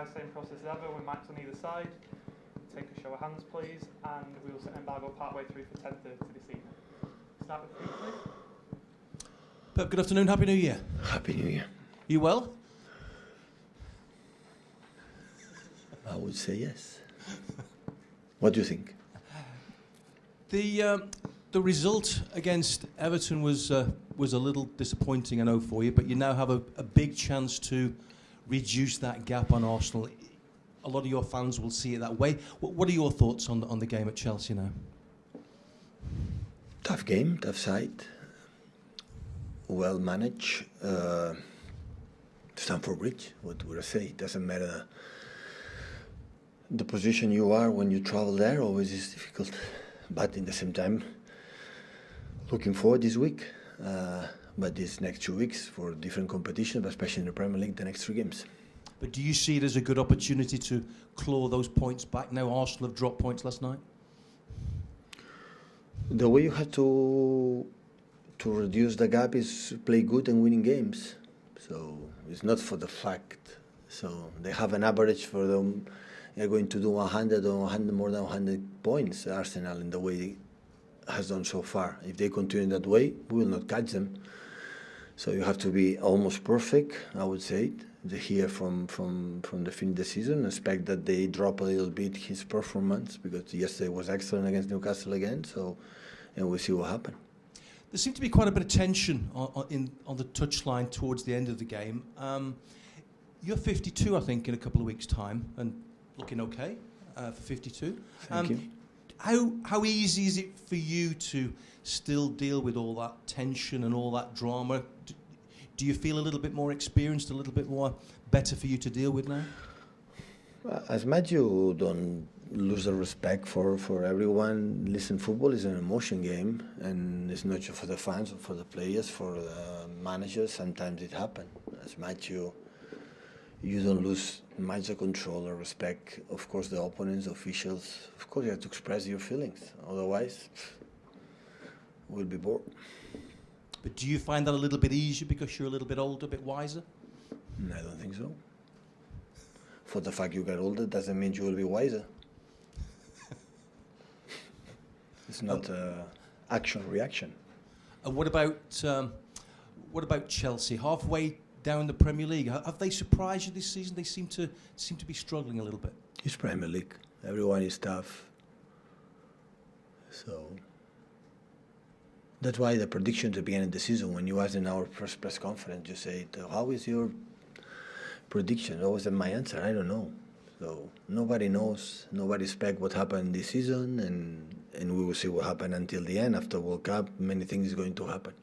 same process as ever, with mics on either side. Take a show of hands, please, and we will set embargo partway through for 10:30 this evening. Start with you, please. Pep, good afternoon. Happy New Year. Happy New Year. You well? I would say yes. What do you think? The result against Everton was a little disappointing, I know, for you, but you now have a big chance to reduce that gap on Arsenal. A lot of your fans will see it that way. What are your thoughts on the game at Chelsea now? Tough game, tough side. Well managed. Stamford Bridge, what would I say? It doesn't matter the position you are when you travel there, always is difficult. But in the same time, looking forward this week. But these next 2 weeks for different competition, but especially in the Premier League, the next 3 games. But do you see it as a good opportunity to claw those points back now? Arsenal have dropped points last night. The way you have to reduce the gap is play good and winning games. So it's not for the fact. So they have an average for them. They're going to do 100 or 100 more than 100 points, Arsenal, in the way it has done so far. If they continue that way, we will not catch them. So you have to be almost perfect, I would say, here from the fin of the season. Expect that they drop a little bit his performance, because yesterday was excellent against Newcastle again. So, and we'll see what happens. There seemed to be quite a bit of tension on the touchline towards the end of the game. You're 52, I think, in a couple of weeks' time, and looking okay for 52. Thank you. How easy is it for you to still deal with all that tension and all that drama? Do you feel a little bit more experienced, a little bit more better for you to deal with now? As much you don't lose the respect for everyone. Listen, football is an emotion game, and it's not just for the fans or for the players, for the managers. Sometimes it happens. As much you don't lose much the control or respect, of course, the opponents, officials. Of course, you have to express your feelings. Otherwise, we'll be bored. But do you find that a little bit easier because you're a little bit older, a bit wiser? I don't think so. For the fact you get older doesn't mean you will be wiser. It's not action-reaction. And what about Chelsea? Halfway down the Premier League, have they surprised you this season? They seem to be struggling a little bit. It's Premier League. Everyone is tough. So that's why the prediction at the beginning of the season, when you asked in our first press conference, you said, how is your prediction? What was my answer? I don't know. So nobody knows. Nobody expects what happened this season, and we will see what happened until the end. After World Cup, many things are going to happen.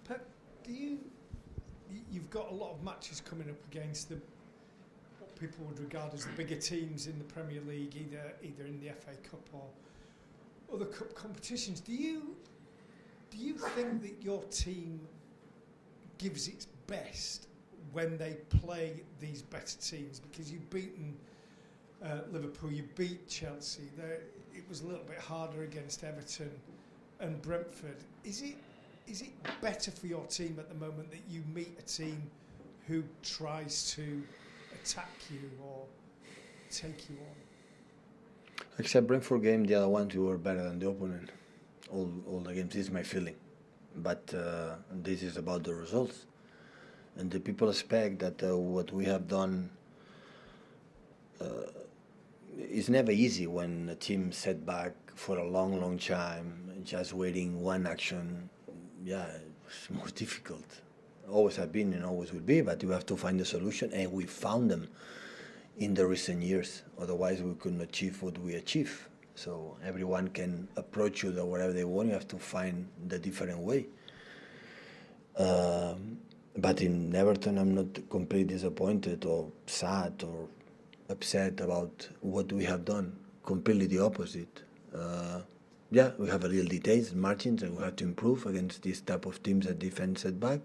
Pep, you've got a lot of matches coming up against what people would regard as the bigger teams in the Premier League, either in the FA Cup or other cup competitions. Do you think that your team gives its best when they play these better teams? Because you've beaten Liverpool, you beat Chelsea. It was a little bit harder against Everton and Brentford. Is it better for your team at the moment that you meet a team who tries to attack you or take you on? Except Brentford game, the other ones we were better than the opponent. All the games, this is my feeling. But this is about the results. And the people expect that what we have done is never easy when a team set back for a long, long time, just waiting one action. Yeah, it's more difficult. Always have been and always will be, but you have to find a solution, and we found them in the recent years. Otherwise, we couldn't achieve what we achieve. So everyone can approach you whatever they want. You have to find the different way. But in Everton, I'm not completely disappointed or sad or upset about what we have done. Completely the opposite. Yeah, we have a little details, margins, and we have to improve against this type of teams that defend setback.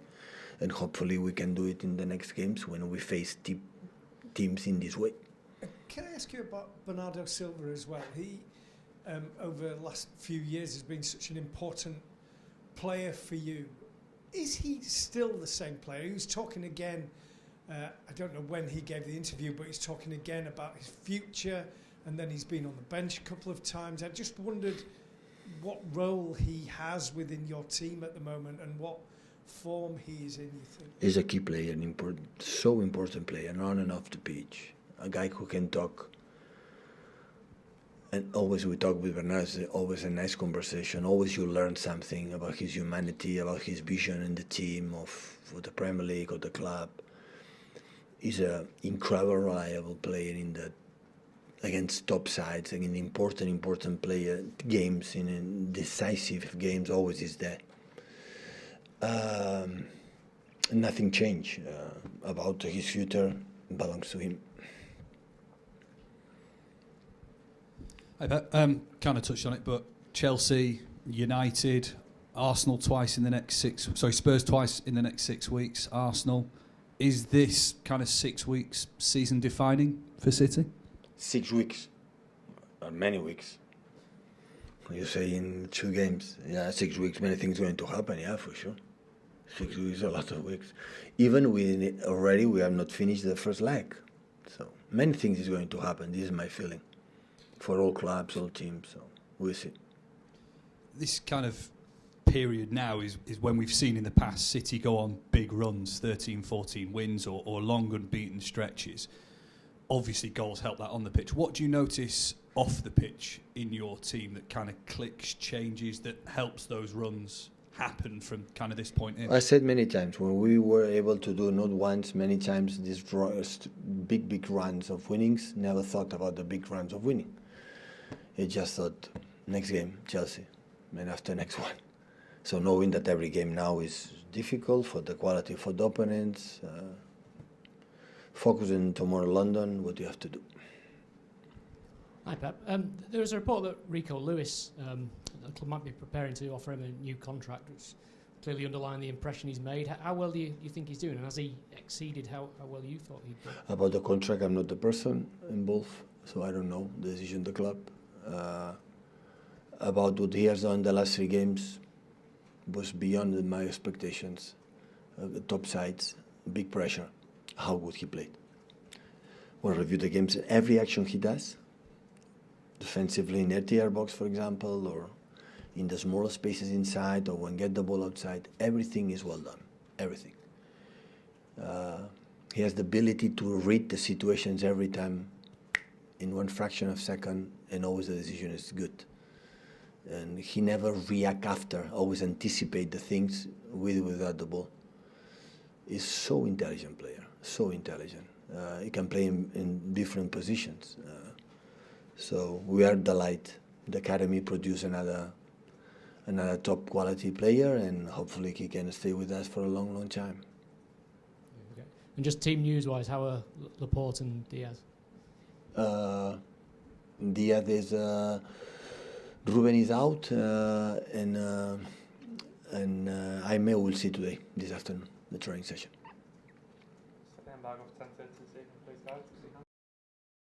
And hopefully we can do it in the next games when we face teams in this way. Can I ask you about Bernardo Silva as well? He, over the last few years, has been such an important player for you. Is he still the same player? He was talking again I don't know when he gave the interview, but he's talking again about his future, and then he's been on the bench a couple of times. I just wondered what role he has within your team at the moment and what form he is in, you think? He's a key player, so important player, on and off the pitch. A guy who can talk. And always we talk with Bernardo, it's always a nice conversation. Always you learn something about his humanity, about his vision in the team, for the Premier League or the club. He's an incredible, reliable player against top sides, and in important player games, in decisive games, always is there. Nothing changed about his future, belongs to him. Kind of touched on it, but Chelsea, United, Arsenal twice in the next Spurs twice in the next 6 weeks. Arsenal, is this kind of 6 weeks season defining for City? 6 weeks, or many weeks. You say in 2 games, 6 weeks, many things going to happen, for sure. 6 weeks, a lot of weeks. Even we have not finished the first leg, so many things is going to happen. This is my feeling. For all clubs, all teams, so we'll see. This kind of period now is when we've seen in the past City go on big runs, 13, 14 wins or long unbeaten stretches. Obviously, goals help that on the pitch. What do you notice off the pitch in your team that kind of clicks, changes, that helps those runs happen from kind of this point in? I said many times, when we were able to do not once, many times, these big runs of winnings, never thought about the big runs of winning. I just thought, next game, Chelsea, and after next one. So knowing that every game now is difficult for the quality for the opponents, focusing tomorrow London, what do you have to do? Hi, Pep. There was a report that Rico Lewis, the club might be preparing to offer him a new contract, which clearly underline the impression he's made. How well do you think he's doing, and has he exceeded how well you thought he'd do? About the contract, I'm not the person involved, so I don't know the decision of the club. About what he has done in the last 3 games was beyond my expectations. The top sides, big pressure. How good he played. We'll review the games. Every action he does, defensively in RTR box, for example, or in the smaller spaces inside, or when get the ball outside, everything is well done. Everything. He has the ability to read the situations every time in one fraction of a second, and always the decision is good. And he never react after, always anticipate the things with without the ball. He's so intelligent player, so intelligent. He can play in different positions. So we are delighted. The academy produce another top quality player, and hopefully he can stay with us for a long, long time. Okay. And just team news-wise, how are Laporte and Dias? Diaz is Ruben is out, and I will see today, this afternoon, the training session. Set the embargo for 10:30.